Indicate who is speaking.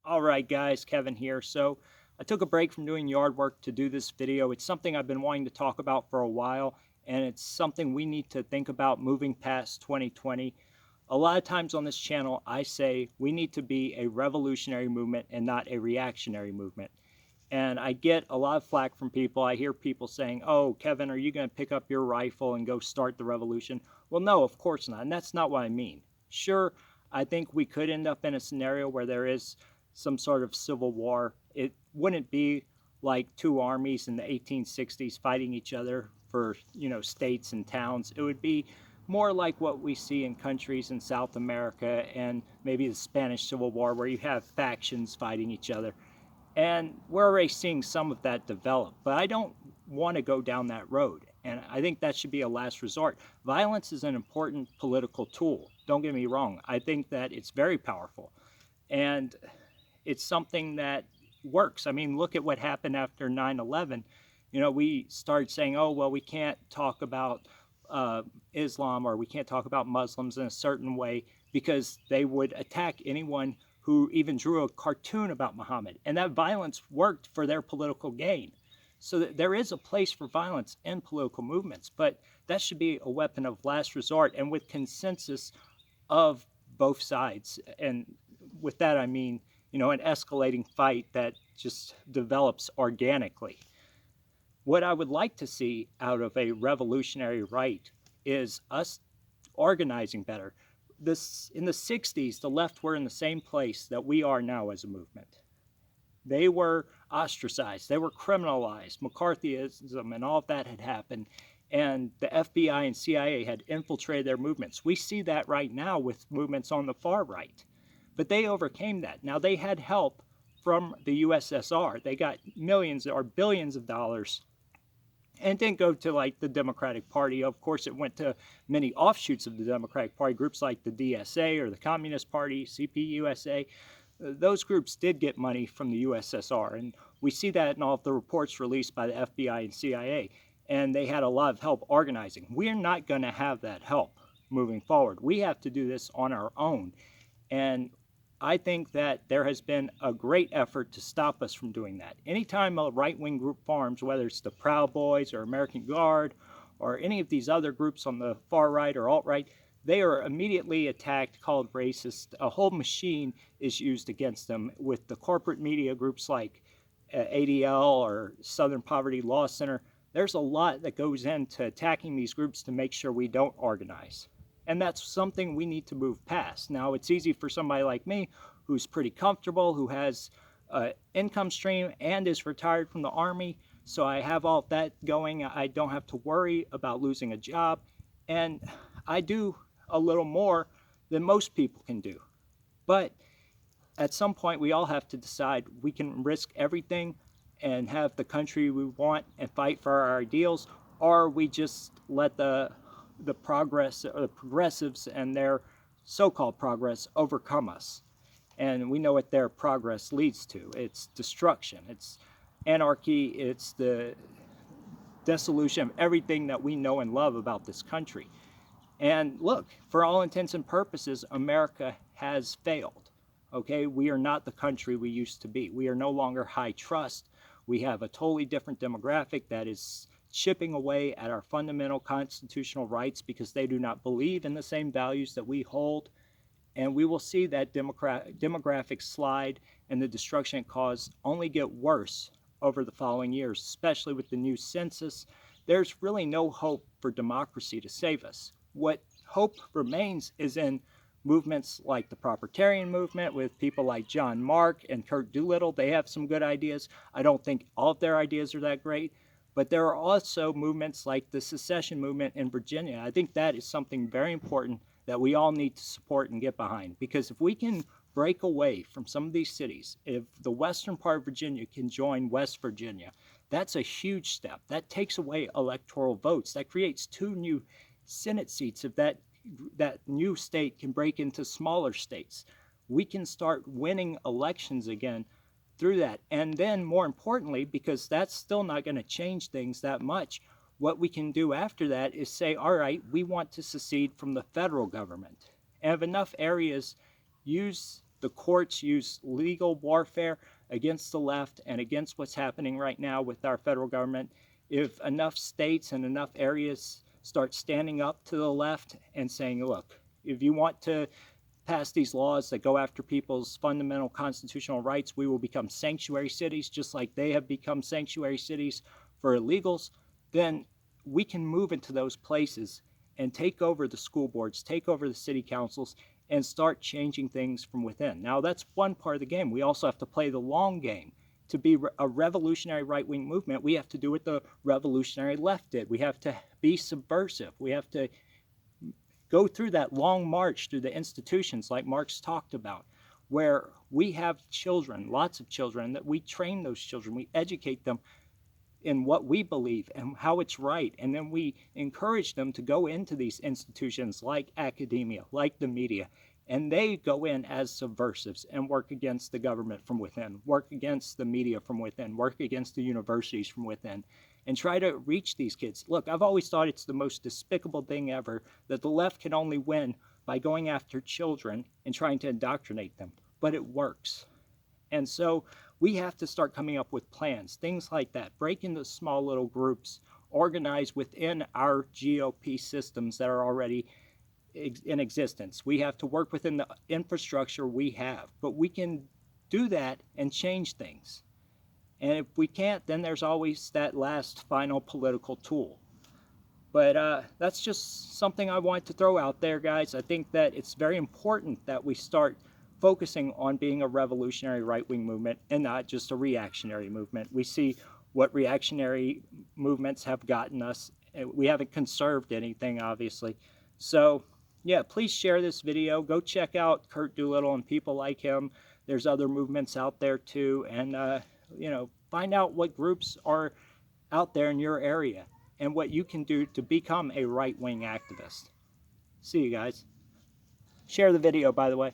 Speaker 1: All right, guys, Kevin here. So I took a break from doing yard work to do this video. It's something I've been wanting to talk about for a while, and it's something we need to think about moving past 2020. A lot of times on this channel, I say we need to be a revolutionary movement and not a reactionary movement. And I get a lot of flack from people. I hear people saying, "Oh, Kevin, are you going to pick up your rifle and go start the revolution?" Well, no, of course not. And that's not what I mean. Sure, I think we could end up in a scenario where there is some sort of civil war. It wouldn't be like two armies in the 1860s fighting each other for, states and towns. It would be more like what we see in countries in South America and maybe the Spanish Civil War, where you have factions fighting each other. And we're already seeing some of that develop, but I don't want to go down that road. And I think that should be a last resort. Violence is an important political tool. Don't get me wrong. I think that it's very powerful. And it's something that works. I mean, look at what happened after 9/11. We started saying, oh, well, we can't talk about Islam, or we can't talk about Muslims in a certain way because they would attack anyone who even drew a cartoon about Muhammad. And that violence worked for their political gain. So there is a place for violence in political movements, but that should be a weapon of last resort and with consensus of both sides. And with that, I mean, an escalating fight that just develops organically. What I would like to see out of a revolutionary right is us organizing better. This in the 60s, the left were in the same place that we are now as a movement. They were ostracized, they were criminalized, McCarthyism and all of that had happened, and the FBI and CIA had infiltrated their movements. We see that right now with movements on the far right. But they overcame that. Now, they had help from the USSR. They got millions or billions of dollars, and it didn't go to like the Democratic Party. Of course, it went to many offshoots of the Democratic Party, groups like the DSA or the Communist Party, CPUSA. Those groups did get money from the USSR, and we see that in all of the reports released by the FBI and CIA. And they had a lot of help organizing. We're not going to have that help moving forward. We have to do this on our own. And I think that there has been a great effort to stop us from doing that. Anytime a right-wing group forms, whether it's the Proud Boys or American Guard or any of these other groups on the far right or alt-right, they are immediately attacked, called racist. A whole machine is used against them with the corporate media groups like ADL or Southern Poverty Law Center. There's a lot that goes into attacking these groups to make sure we don't organize. And that's something we need to move past. Now, it's easy for somebody like me who's pretty comfortable, who has an income stream and is retired from the Army. So I have all that going. I don't have to worry about losing a job. And I do a little more than most people can do. But at some point, we all have to decide we can risk everything and have the country we want and fight for our ideals, or we just let the progress or the progressives and their so-called progress overcome us. And we know what their progress leads to. It's destruction, it's anarchy, it's the dissolution of everything that we know and love about this country. And look, for all intents and purposes, America has failed. Okay, we are not the country we used to be. We are no longer high trust. We have a totally different demographic that is chipping away at our fundamental constitutional rights because they do not believe in the same values that we hold. And we will see that demographic slide and the destruction it caused only get worse over the following years, especially with the new census. There's really no hope for democracy to save us. What hope remains is in movements like the Propertarian movement with people like John Mark and Kurt Doolittle. They have some good ideas. I don't think all of their ideas are that great, but there are also movements like the secession movement in Virginia. I think that is something very important that we all need to support and get behind, because if we can break away from some of these cities, if the western part of Virginia can join West Virginia, that's a huge step. That takes away electoral votes. That creates 2 new Senate seats. If that new state can break into smaller states, we can start winning elections again through that. And then more importantly, because that's still not going to change things that much, what we can do after that is say, all right, we want to secede from the federal government. And if enough areas use the courts use legal warfare against the left and against what's happening right now with our federal government. If enough states and enough areas start standing up to the left and saying, look, if you want to pass these laws that go after people's fundamental constitutional rights, we will become sanctuary cities just like they have become sanctuary cities for illegals, then we can move into those places and take over the school boards, take over the city councils, and start changing things from within. Now, that's one part of the game. We also have to play the long game. To be a revolutionary right-wing movement, we have to do what the revolutionary left did. We have to be subversive. We have to go through that long march through the institutions like Marx talked about, where we have children, lots of children, that we train those children, we educate them in what we believe and how it's right. And then we encourage them to go into these institutions like academia, like the media, and they go in as subversives and work against the government from within, work against the media from within, work against the universities from within, and try to reach these kids. Look, I've always thought it's the most despicable thing ever that the left can only win by going after children and trying to indoctrinate them, but it works. And so we have to start coming up with plans, things like that, break into small little groups, organize within our GOP systems that are already in existence. We have to work within the infrastructure we have, but we can do that and change things. And if we can't, then there's always that last final political tool. But that's just something I want to throw out there, guys. I think that it's very important that we start focusing on being a revolutionary right-wing movement and not just a reactionary movement. We see what reactionary movements have gotten us. We haven't conserved anything, obviously. So, yeah, please share this video. Go check out Kurt Doolittle and people like him. There's other movements out there too. And, find out what groups are out there in your area and what you can do to become a right-wing activist. See you guys. Share the video, by the way.